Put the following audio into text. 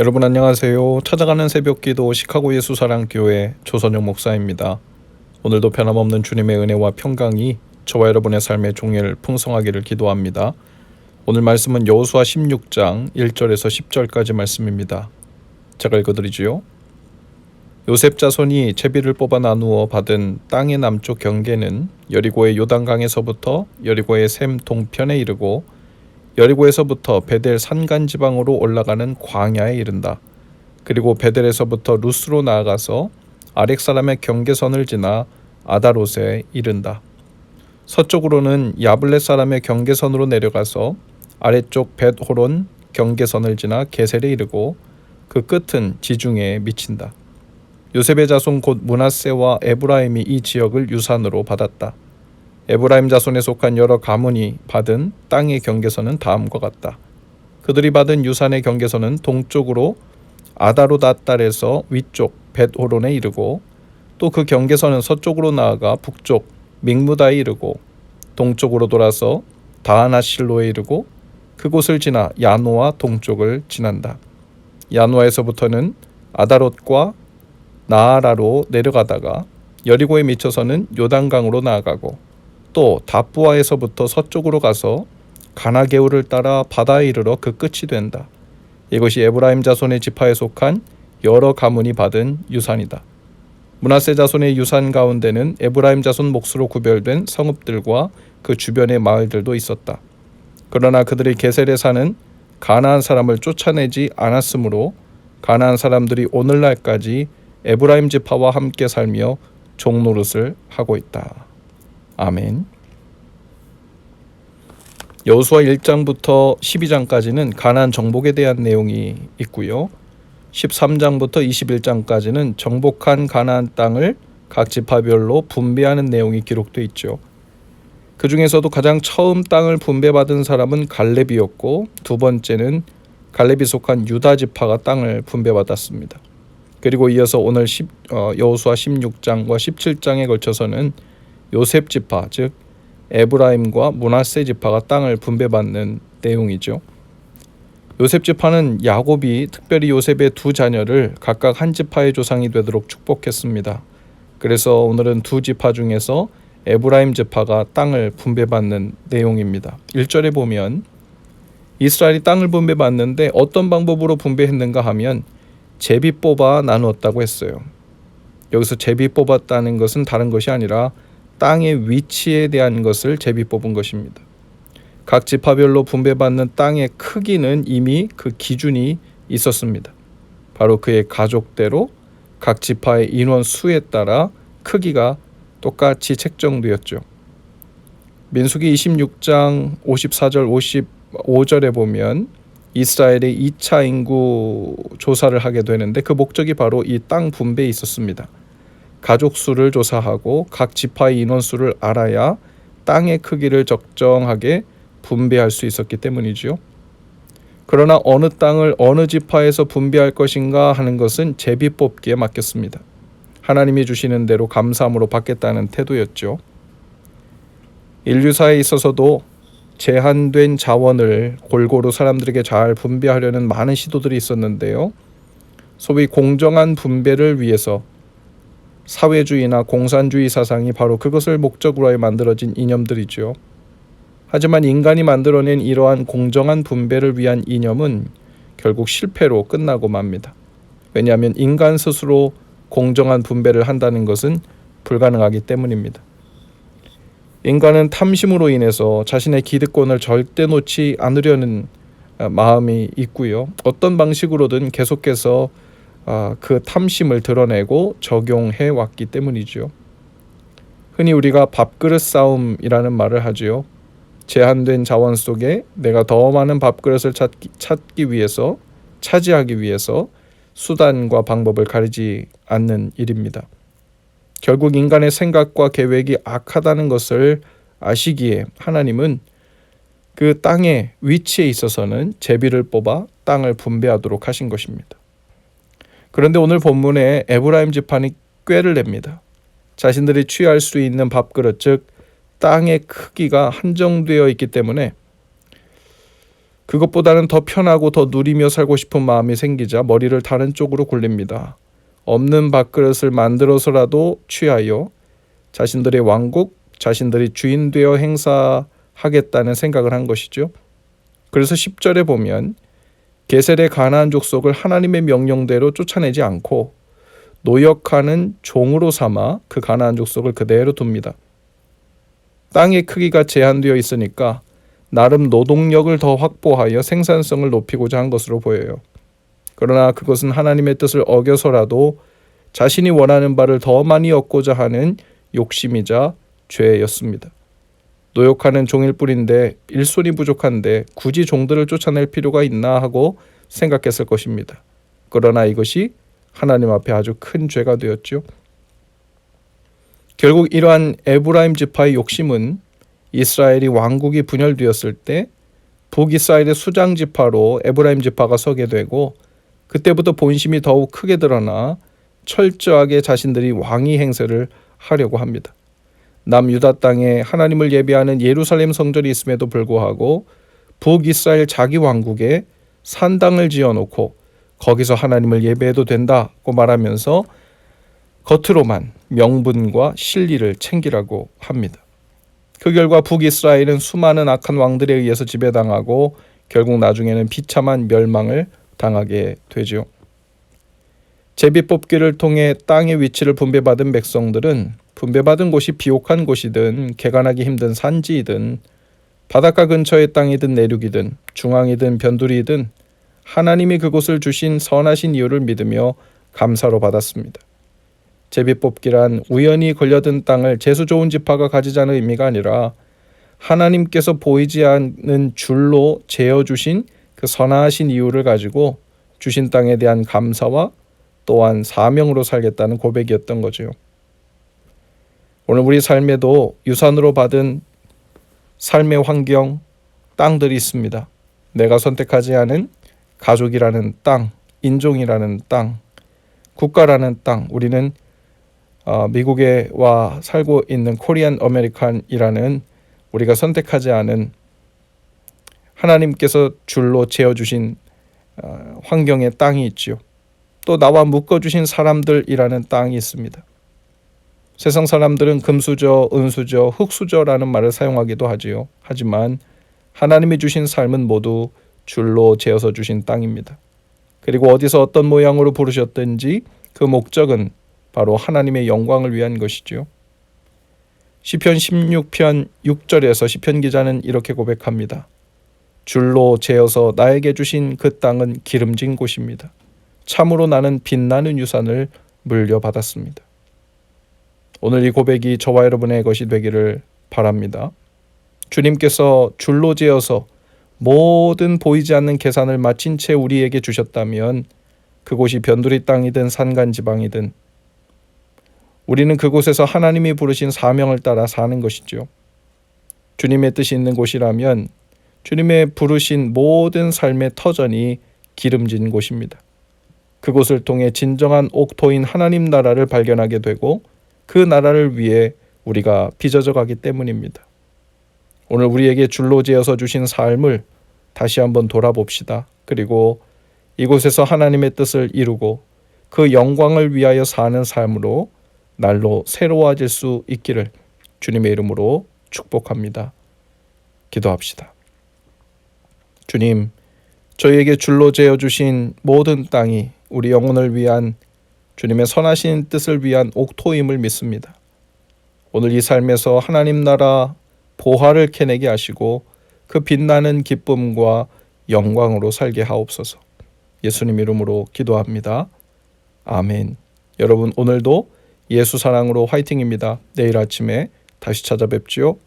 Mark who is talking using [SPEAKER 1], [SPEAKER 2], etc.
[SPEAKER 1] 여러분 안녕하세요. 찾아가는 새벽기도 시카고 예수사랑교회 조선영 목사입니다. 오늘도 변함없는 주님의 은혜와 평강이 저와 여러분의 삶의 종일 풍성하기를 기도합니다. 오늘 말씀은 여호수아 16장 1절에서 10절까지 말씀입니다. 제가 읽어드리지요. 요셉 자손이 제비를 뽑아 나누어 받은 땅의 남쪽 경계는 여리고의 요단강에서부터 여리고의 샘 동편에 이르고 여리고에서부터 베델 산간 지방으로 올라가는 광야에 이른다. 그리고 베델에서부터 루스로 나아가서 아렉 사람의 경계선을 지나 아다롯에 이른다. 서쪽으로는 야블렛 사람의 경계선으로 내려가서 아래쪽 벳호론 경계선을 지나 게셀에 이르고 그 끝은 지중해에 미친다. 요셉의 자손 곧 므낫세와 에브라임이 이 지역을 유산으로 받았다. 에브라임 자손에 속한 여러 가문이 받은 땅의 경계선은 다음과 같다. 그들이 받은 유산의 경계선은 동쪽으로 아다롯앗달에서 위쪽 벳호론에 이르고 또 그 경계선은 서쪽으로 나아가 북쪽 믹무다에 이르고 동쪽으로 돌아서 다하나실로에 이르고 그곳을 지나 야노아 동쪽을 지난다. 야노아에서부터는 아다롯과 나아라로 내려가다가 여리고에 미쳐서는 요단강으로 나아가고 또 다부아에서부터 서쪽으로 가서 가나게울을 따라 바다에 이르러 그 끝이 된다. 이것이 에브라임 자손의 지파에 속한 여러 가문이 받은 유산이다. 므낫세 자손의 유산 가운데는 에브라임 자손 몫으로 구별된 성읍들과 그 주변의 마을들도 있었다. 그러나 그들이 게셀에 사는 가나안 사람을 쫓아내지 않았으므로 가나안 사람들이 오늘날까지 에브라임 지파와 함께 살며 종노릇을 하고 있다. 아멘. 여호수아 1장부터 12장까지는 가나안 정복에 대한 내용이 있고요. 13장부터 21장까지는 정복한 가나안 땅을 각 지파별로 분배하는 내용이 기록되어 있죠. 그 중에서도 가장 처음 땅을 분배받은 사람은 갈렙이었고 두 번째는 갈렙이 속한 유다 지파가 땅을 분배받았습니다. 그리고 이어서 오늘 여호수아 16장과 17장에 걸쳐서는 요셉 지파, 즉 에브라임과 므낫세 지파가 땅을 분배받는 내용이죠. 요셉 지파는 야곱이 특별히 요셉의 두 자녀를 각각 한 지파의 조상이 되도록 축복했습니다. 그래서 오늘은 두 지파 중에서 에브라임 지파가 땅을 분배받는 내용입니다. 1절에 보면 이스라엘이 땅을 분배받는데 어떤 방법으로 분배했는가 하면 제비 뽑아 나누었다고 했어요. 여기서 제비 뽑았다는 것은 다른 것이 아니라 땅의 위치에 대한 것을 제비 뽑은 것입니다. 각 지파별로 분배받는 땅의 크기는 이미 그 기준이 있었습니다. 바로 그의 가족대로 각 지파의 인원 수에 따라 크기가 똑같이 책정되었죠. 민수기 26장 54절 55절에 보면 이스라엘의 2차 인구 조사를 하게 되는데 그 목적이 바로 이 땅 분배에 있었습니다. 가족 수를 조사하고 각 지파의 인원수를 알아야 땅의 크기를 적정하게 분배할 수 있었기 때문이죠. 그러나 어느 땅을 어느 지파에서 분배할 것인가 하는 것은 제비 뽑기에 맡겼습니다. 하나님이 주시는 대로 감사함으로 받겠다는 태도였죠. 인류사에 있어서도 제한된 자원을 골고루 사람들에게 잘 분배하려는 많은 시도들이 있었는데요. 소위 공정한 분배를 위해서 사회주의나 공산주의 사상이 바로 그것을 목적으로 만들어진 이념들이죠. 하지만 인간이 만들어낸 이러한 공정한 분배를 위한 이념은 결국 실패로 끝나고 맙니다. 왜냐하면 인간 스스로 공정한 분배를 한다는 것은 불가능하기 때문입니다. 인간은 탐심으로 인해서 자신의 기득권을 절대 놓지 않으려는 마음이 있고요. 어떤 방식으로든 계속해서 그 탐심을 드러내고 적용해 왔기 때문이죠. 흔히 우리가 밥그릇 싸움이라는 말을 하지요. 제한된 자원 속에 내가 더 많은 밥그릇을 차지하기 위해서 수단과 방법을 가리지 않는 일입니다. 결국 인간의 생각과 계획이 악하다는 것을 아시기에 하나님은 그 땅의 위치에 있어서는 제비를 뽑아 땅을 분배하도록 하신 것입니다. 그런데 오늘 본문에 에브라임 지파는 꾀를 냅니다. 자신들이 취할 수 있는 밥그릇, 즉 땅의 크기가 한정되어 있기 때문에 그것보다는 더 편하고 더 누리며 살고 싶은 마음이 생기자 머리를 다른 쪽으로 굴립니다. 없는 밥그릇을 만들어서라도 취하여 자신들의 왕국, 자신들이 주인 되어 행사하겠다는 생각을 한 것이죠. 그래서 10절에 보면 게셀의 가나안 족속을 하나님의 명령대로 쫓아내지 않고 노역하는 종으로 삼아 그 가나안 족속을 그대로 둡니다. 땅의 크기가 제한되어 있으니까 나름 노동력을 더 확보하여 생산성을 높이고자 한 것으로 보여요. 그러나 그것은 하나님의 뜻을 어겨서라도 자신이 원하는 바를 더 많이 얻고자 하는 욕심이자 죄였습니다. 노역하는 종일 뿐인데 일손이 부족한데 굳이 종들을 쫓아낼 필요가 있나 하고 생각했을 것입니다. 그러나 이것이 하나님 앞에 아주 큰 죄가 되었죠. 결국 이러한 에브라임 지파의 욕심은 이스라엘이 왕국이 분열되었을 때 북이스라엘의 수장 지파로 에브라임 지파가 서게 되고 그때부터 본심이 더욱 크게 드러나 철저하게 자신들이 왕위 행세를 하려고 합니다. 남유다 땅에 하나님을 예배하는 예루살렘 성전이 있음에도 불구하고 북이스라엘 자기 왕국에 산당을 지어놓고 거기서 하나님을 예배해도 된다고 말하면서 겉으로만 명분과 실리를 챙기라고 합니다. 그 결과 북이스라엘은 수많은 악한 왕들에 의해서 지배당하고 결국 나중에는 비참한 멸망을 당하게 되죠. 제비뽑기를 통해 땅의 위치를 분배받은 백성들은 분배받은 곳이 비옥한 곳이든 개간하기 힘든 산지이든 바닷가 근처의 땅이든 내륙이든 중앙이든 변두리이든 하나님이 그곳을 주신 선하신 이유를 믿으며 감사로 받았습니다. 제비뽑기란 우연히 걸려든 땅을 재수 좋은 지파가 가지자는 의미가 아니라 하나님께서 보이지 않는 줄로 재어주신 그 선하신 이유를 가지고 주신 땅에 대한 감사와 또한 사명으로 살겠다는 고백이었던 거죠. 오늘 우리 삶에도 유산으로 받은 삶의 환경, 땅들이 있습니다. 내가 선택하지 않은 가족이라는 땅, 인종이라는 땅, 국가라는 땅, 우리는 미국에 와 살고 있는 코리안 아메리칸이라는 우리가 선택하지 않은 하나님께서 줄로 재어주신 환경의 땅이 있죠. 또 나와 묶어주신 사람들이라는 땅이 있습니다. 세상 사람들은 금수저, 은수저, 흙수저라는 말을 사용하기도 하지요. 하지만 하나님이 주신 삶은 모두 줄로 재어서 주신 땅입니다. 그리고 어디서 어떤 모양으로 부르셨든지 그 목적은 바로 하나님의 영광을 위한 것이죠. 시편 16편 6절에서 시편 기자는 이렇게 고백합니다. 줄로 재어서 나에게 주신 그 땅은 기름진 곳입니다. 참으로 나는 빛나는 유산을 물려받았습니다. 오늘 이 고백이 저와 여러분의 것이 되기를 바랍니다. 주님께서 줄로 재어서 모든 보이지 않는 계산을 마친 채 우리에게 주셨다면 그곳이 변두리 땅이든 산간지방이든 우리는 그곳에서 하나님이 부르신 사명을 따라 사는 것이죠. 주님의 뜻이 있는 곳이라면 주님의 부르신 모든 삶의 터전이 기름진 곳입니다. 그곳을 통해 진정한 옥토인 하나님 나라를 발견하게 되고 그 나라를 위해 우리가 빚어져 가기 때문입니다. 오늘 우리에게 줄로 재어서 주신 삶을 다시 한번 돌아봅시다. 그리고 이곳에서 하나님의 뜻을 이루고 그 영광을 위하여 사는 삶으로 날로 새로워질 수 있기를 주님의 이름으로 축복합니다. 기도합시다. 주님, 저희에게 줄로 재어주신 모든 땅이 우리 영혼을 위한 주님의 선하신 뜻을 위한 옥토임을 믿습니다. 오늘 이 삶에서 하나님 나라 보화를 캐내게 하시고 그 빛나는 기쁨과 영광으로 살게 하옵소서. 예수님 이름으로 기도합니다. 아멘. 여러분 오늘도 예수 사랑으로 화이팅입니다. 내일 아침에 다시 찾아뵙지요.